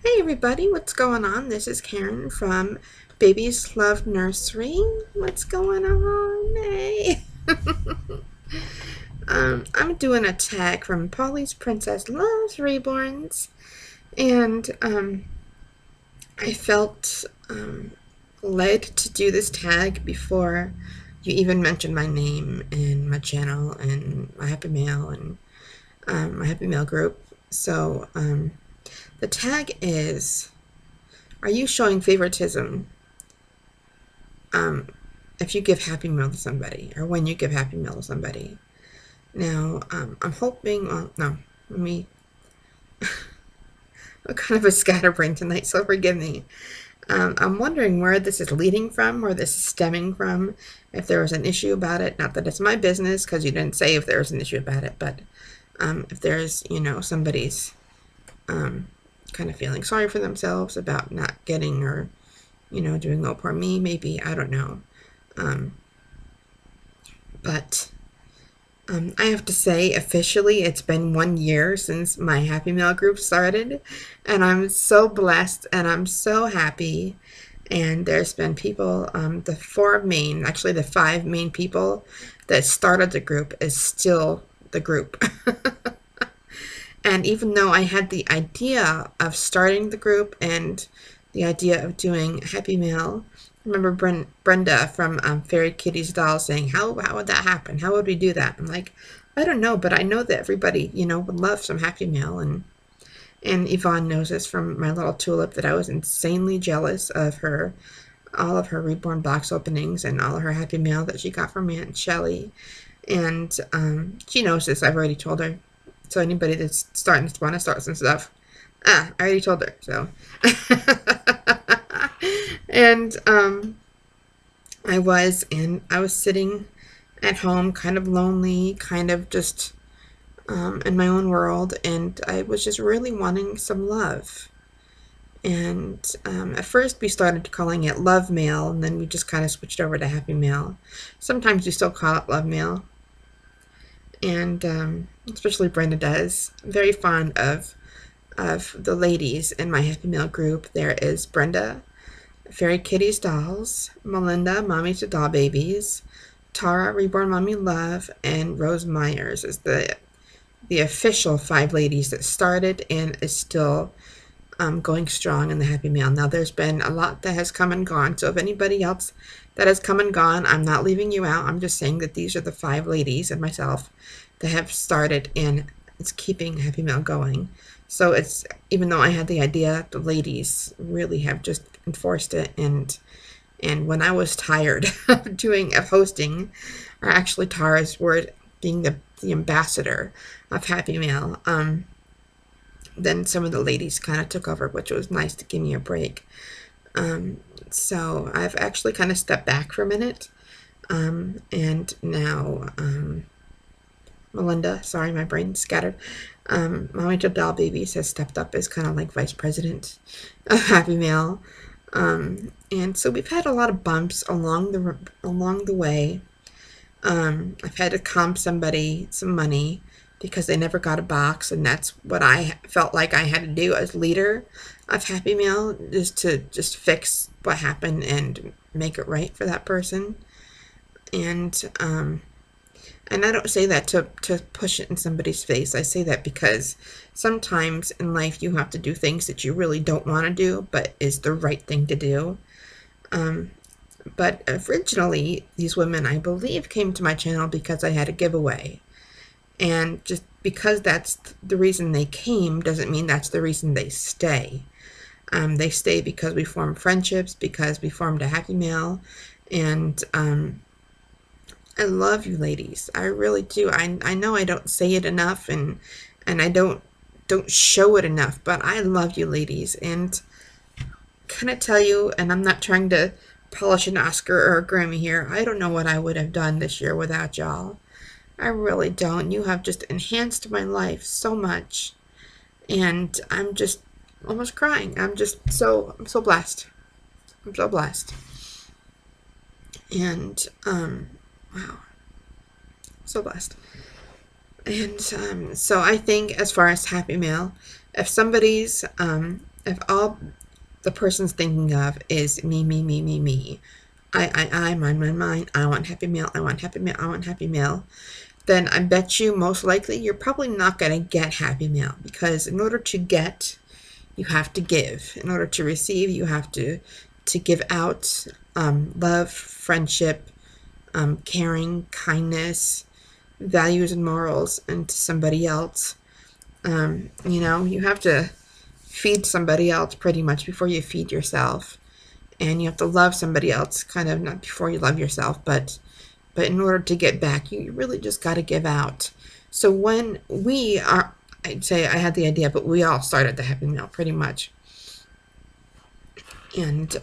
Hey everybody, what's going on? This is Karen from Baby's Love Nursery. What's going on? Hey. I'm doing a tag from Polly's Princess Loves Reborns, and I felt led to do this tag before you even mentioned my name and my channel and my Happy Mail and my Happy Mail group. So the tag is, are you showing favoritism if you give Happy Meal to somebody or when you give Happy Meal to somebody? Now, I'm hoping, well, no, let me, I'm kind of a scatterbrain tonight, so forgive me. I'm wondering where this is leading from, where this is stemming from, if there was an issue about it. Not that it's my business, because you didn't say if there was an issue about it, but if there's, somebody's kind of feeling sorry for themselves about not getting or, doing oh poor me, maybe, I don't know. But I have to say, officially, it's been 1 year since my Happy Meal group started, and I'm so blessed and I'm so happy. And there's been people, the 5 main people that started the group is still the group. And even though I had the idea of starting the group and the idea of doing Happy Meal, I remember Brenda from Fairy Kitty's Doll saying, how would that happen? How would we do that? I'm like, I don't know, but I know that everybody, would love some Happy Meal. And Yvonne knows this from my little tulip that I was insanely jealous of all of her reborn box openings and all of her Happy Meal that she got from Aunt Shelley. And she knows this. I've already told her. So anybody that's starting to want to start some stuff, I already told her. So, and I was sitting at home, kind of lonely, kind of just in my own world, and I was just really wanting some love. And at first we started calling it Love Mail, and then we just kind of switched over to Happy Mail. Sometimes we still call it Love Mail, and especially Brenda does. I'm very fond of the ladies in my Happy Meal group. There is Brenda, Fairy Kitty's Dolls, Melinda, Mommy to Doll Babies, Tara, Reborn Mommy Love, and Rose Myers is the official 5 ladies that started and is still going strong in the Happy Meal. Now, there's been a lot that has come and gone, so if anybody else that has come and gone, I'm not leaving you out. I'm just saying that these are the 5 ladies and myself that have started, and it's keeping Happy Meal going. So it's, even though I had the idea, the ladies really have just enforced it. And when I was tired of hosting, or actually Tara's word being the ambassador of Happy Meal, then some of the ladies kind of took over, which was nice to give me a break. So I've actually kind of stepped back for a minute. And now Melinda, sorry, my brain's scattered. Mommy to Doll Babies has stepped up as kind of like vice president of Happy Meal. And so we've had a lot of bumps along the way. I've had to comp somebody some money because they never got a box, and that's what I felt like I had to do as leader of Happy Meal, is to just fix what happened and make it right for that person. And I don't say that to push it in somebody's face. I say that because sometimes in life you have to do things that you really don't want to do, but is the right thing to do. But originally, these women, I believe, came to my channel because I had a giveaway. And just because that's the reason they came doesn't mean that's the reason they stay. They stay because we formed friendships, because we formed a Happy Meal, and I love you ladies. I really do. I know I don't say it enough, and I don't show it enough, but I love you ladies. And can I tell you, and I'm not trying to polish an Oscar or a Grammy here, I don't know what I would have done this year without y'all. I really don't. You have just enhanced my life so much, and I'm just almost crying. I'm so blessed. I'm so blessed. And wow, so blessed. And so I think, as far as Happy Meal, if somebody's if all the person's thinking of is me, me, me, me, me, I, mine, mine, mine, I want Happy Meal, I want Happy Meal, I want Happy Meal, then I bet you most likely you're probably not going to get Happy Meal, because in order to get, you have to give. In order to receive, you have to give out love, friendship, caring, kindness, values and morals into somebody else. You have to feed somebody else pretty much before you feed yourself. And you have to love somebody else kind of, not before you love yourself, but in order to get back, you really just got to give out. So when we are, I'd say I had the idea, but we all started the Happy Meal pretty much. And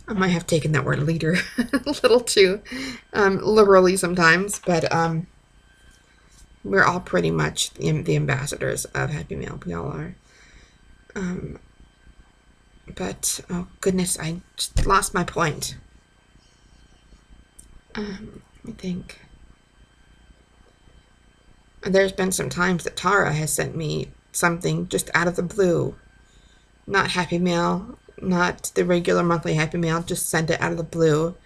I might have taken that word leader a little too liberally sometimes, but we're all pretty much the ambassadors of Happy Meal. We all are. But, oh goodness, I just lost my point. Let me think. There's been some times that Tara has sent me something just out of the blue. Not Happy Meal, not the regular monthly Happy Meal, just sent it out of the blue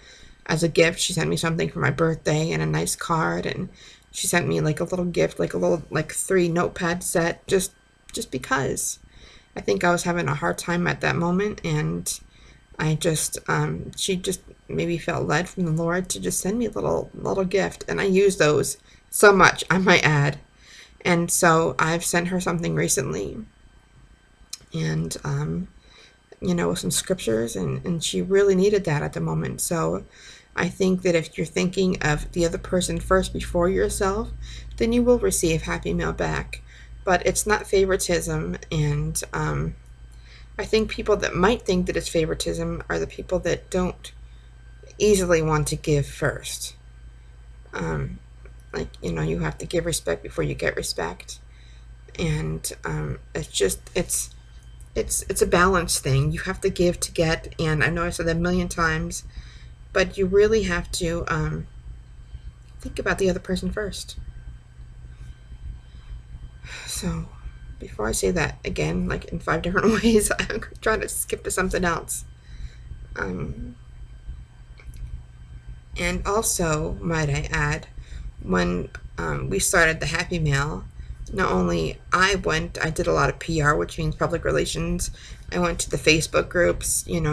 as a gift. She sent me something for my birthday and a nice card, and she sent me like a little gift, like a little 3 notepad set, just because. I think I was having a hard time at that moment, and I just, she just maybe felt led from the Lord to just send me a little gift, and I use those so much, I might add. And so I've sent her something recently, and with some scriptures, and she really needed that at the moment. So I think that if you're thinking of the other person first before yourself, then you will receive Happy Meal back. But it's not favoritism, and I think people that might think that it's favoritism are the people that don't easily want to give first. You have to give respect before you get respect, and it's a balance thing. You have to give to get, and I know I said that a million times, but you really have to think about the other person first. So before I say that again, like in 5 different ways, I'm trying to skip to something else. And also, might I add, when we started the Happy Meal, not only I did a lot of PR, which means public relations. I went to the Facebook groups, Love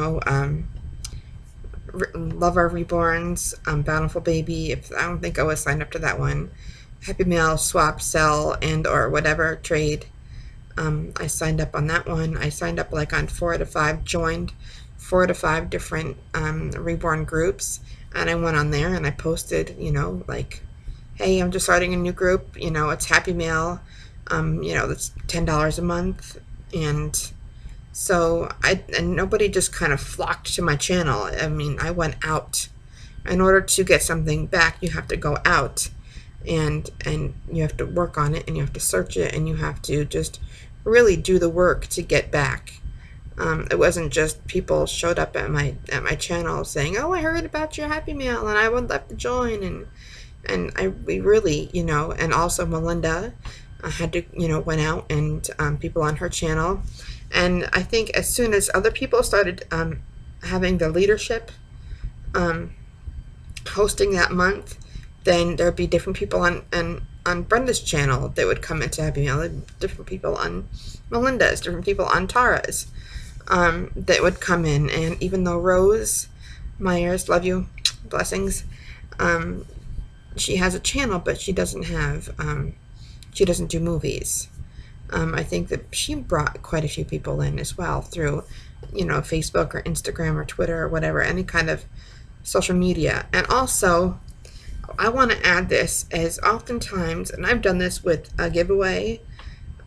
Our Reborns, Bountiful Baby. I don't think I was signed up to that one. Happy Meal, swap, sell, and or whatever, trade. I signed up on that one. I signed up on 4 out of 5, joined 4 out of 5 different reborn groups, and I went on there and I posted, hey, I'm just starting a new group, it's Happy Meal, that's $10 a month, and so and nobody just kind of flocked to my channel. I mean, I went out. In order to get something back, you have to go out, and you have to work on it, and you have to search it, and you have to just really do the work to get back. It wasn't just people showed up at my channel saying, "Oh, I heard about your Happy Meal, and I would love to join," we really, and also Melinda had to, went out, and people on her channel. And I think as soon as other people started having the leadership hosting that month, then there'd be different people on Brenda's channel that would come into Happy Meal, different people on Melinda's, different people on Tara's that would come in. And even though Rose Myers, love you, blessings, she has a channel, but she doesn't have, she doesn't do movies. I think that she brought quite a few people in as well through, Facebook or Instagram or Twitter or whatever, any kind of social media. And also, I want to add this, as oftentimes, and I've done this with a giveaway,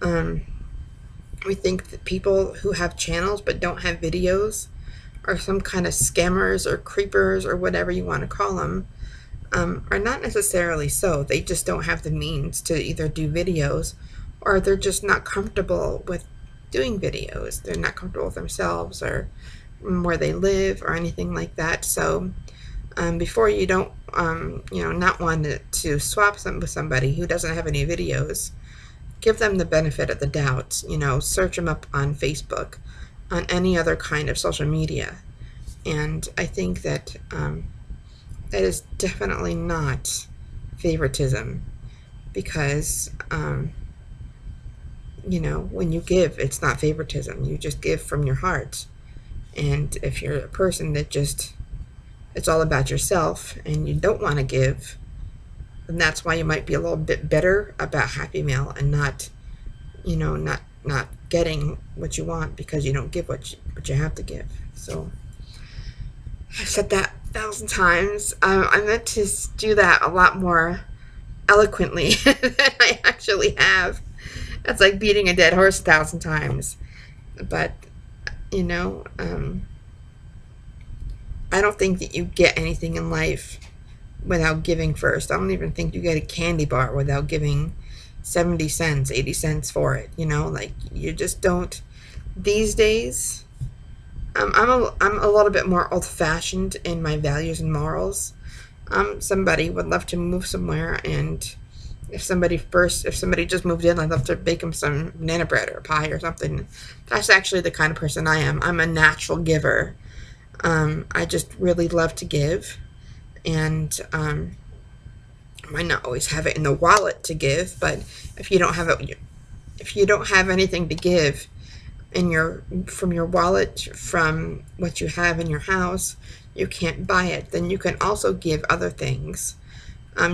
we think that people who have channels but don't have videos are some kind of scammers or creepers or whatever you want to call them, are not necessarily so. They just don't have the means to either do videos, or they're just not comfortable with doing videos. They're not comfortable with themselves or where they live or anything like that. So before you don't, not want to swap with somebody who doesn't have any videos, give them the benefit of the doubt. You know, search them up on Facebook, on any other kind of social media. And I think that that is definitely not favoritism, because you know, when you give, it's not favoritism. You just give from your heart. And if you're a person that just, it's all about yourself and you don't want to give, then that's why you might be a little bit bitter about Happy Meal and not, you know, not getting what you want because you don't give what you have to give. So I've said that 1,000 times. I meant to do that a lot more eloquently than I actually have. That's like beating a dead horse 1,000 times. But, you know, I don't think that you get anything in life without giving first. I don't even think you get a candy bar without giving 70 cents, 80 cents for it. You know, like, you just don't. These days, I'm a little bit more old-fashioned in my values and morals. Somebody would love to move somewhere, and if somebody just moved in, I'd love to bake them some banana bread or pie or something. That's actually the kind of person I am. I'm a natural giver. I just really love to give, and I might not always have it in the wallet to give, but if you don't have anything to give from your wallet, from what you have in your house, you can't buy it, then you can also give other things.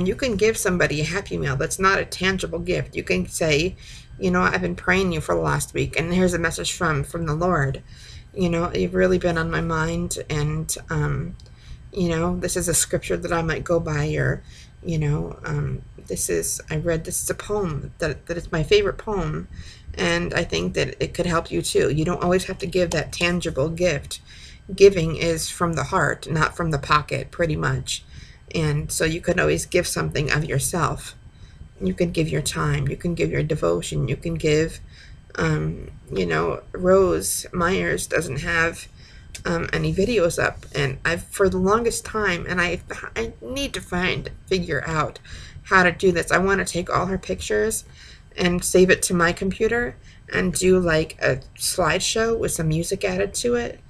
You can give somebody a Happy Meal. That's not a tangible gift. You can say, you know, I've been praying you for the last week, and here's a message from the Lord. You know, you've really been on my mind, and you know, this is a scripture that I might go by, or, you know, this is a poem that is my favorite poem, and I think that it could help you too. You don't always have to give that tangible gift. Giving is from the heart, not from the pocket, pretty much. And so you can always give something of yourself. You can give your time. You can give your devotion. You can give, you know, Rose Myers doesn't have any videos up. And I've, for the longest time, and I need to figure out how to do this. I want to take all her pictures and save it to my computer and do like a slideshow with some music added to it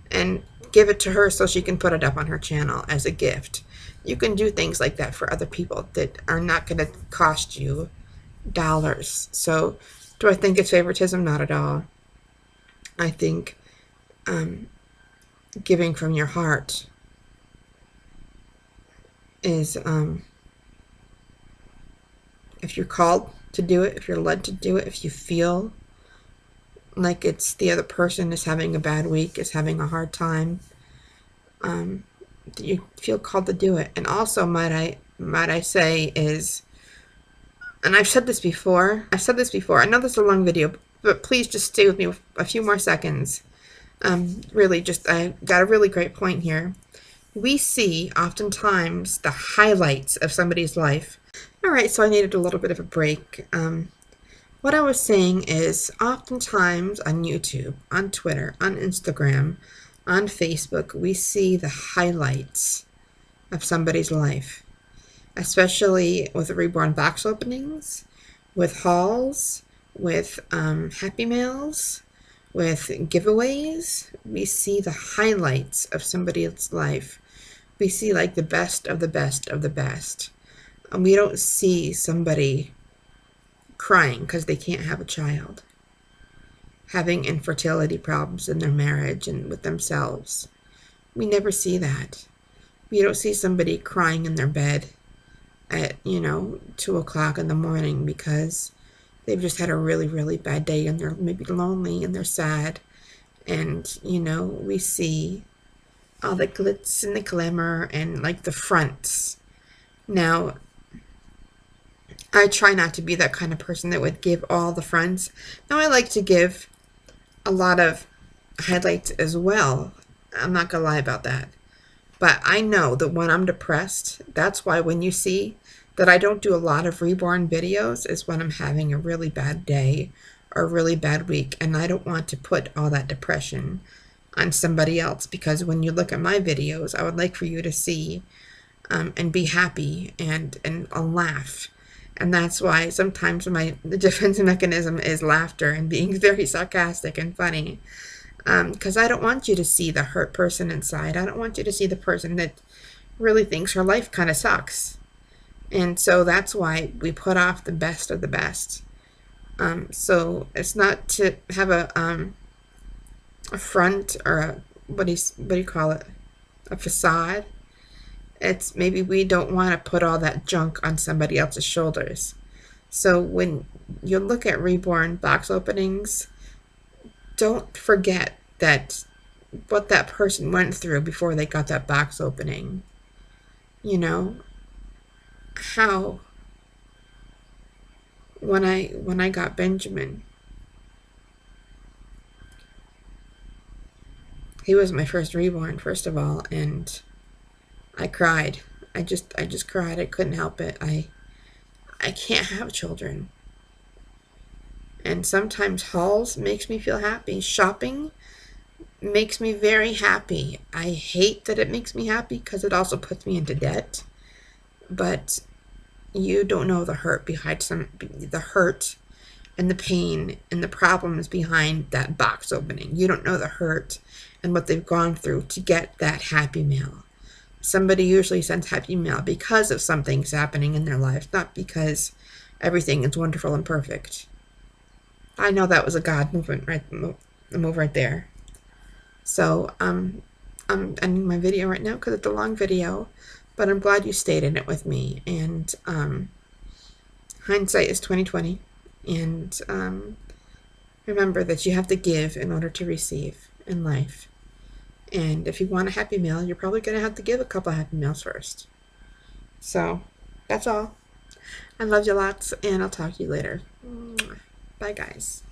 and give it to her so she can put it up on her channel as a gift. You can do things like that for other people that are not going to cost you dollars. So do I think it's favoritism? Not at all. I think giving from your heart is, if you're called to do it, if you're led to do it, if you feel like it's the other person is having a bad week, is having a hard time, you feel called to do it. And also, might I say, is, and I've said this before, I know this is a long video, but please just stay with me a few more seconds. Really, I got a really great point here. We see oftentimes the highlights of somebody's life. All right, so I needed a little bit of a break. What I was saying is, oftentimes on YouTube, on Twitter, on Instagram, on Facebook, we see the highlights of somebody's life, especially with reborn box openings, with hauls, with Happy Meals, with giveaways. We see the highlights of somebody's life. We see like the best of the best of the best. And we don't see somebody crying because they can't have a child, having infertility problems in their marriage and with themselves. We never see that. We don't see somebody crying in their bed at, 2 o'clock in the morning because they've just had a really, really bad day and they're maybe lonely and they're sad. And, we see all the glitz and the glamour and like the fronts. Now, I try not to be that kind of person that would give all the fronts. Now, I like to give a lot of highlights as well. I'm not gonna lie about that. But I know that when I'm depressed, that's why when you see that I don't do a lot of reborn videos is when I'm having a really bad day or a really bad week, and I don't want to put all that depression on somebody else, because when you look at my videos, I would like for you to see and be happy and laugh And that's why sometimes my defense mechanism is laughter and being very sarcastic and funny. Because I don't want you to see the hurt person inside. I don't want you to see the person that really thinks her life kind of sucks. And so that's why we put off the best of the best. So it's not to have a front or what do you call it? A facade. It's maybe we don't want to put all that junk on somebody else's shoulders. So when you look at reborn box openings, don't forget that what that person went through before they got that box opening. You know, how when I got Benjamin, he was my first reborn, first of all, and I cried. I just cried. I couldn't help it. I can't have children. And sometimes hauls makes me feel happy. Shopping makes me very happy. I hate that it makes me happy because it also puts me into debt. But you don't know the hurt behind the hurt and the pain and the problems behind that box opening. You don't know the hurt and what they've gone through to get that happy mail. Somebody usually sends happy mail because of something's happening in their life, not because everything is wonderful and perfect. I know that was a God movement, move right there. So I'm ending my video right now because it's a long video, but I'm glad you stayed in it with me. And hindsight is 2020, and remember that you have to give in order to receive in life. And if you want a happy meal, you're probably going to have to give a couple happy meals first. So that's all. I love you lots, and I'll talk to you later. Bye, guys.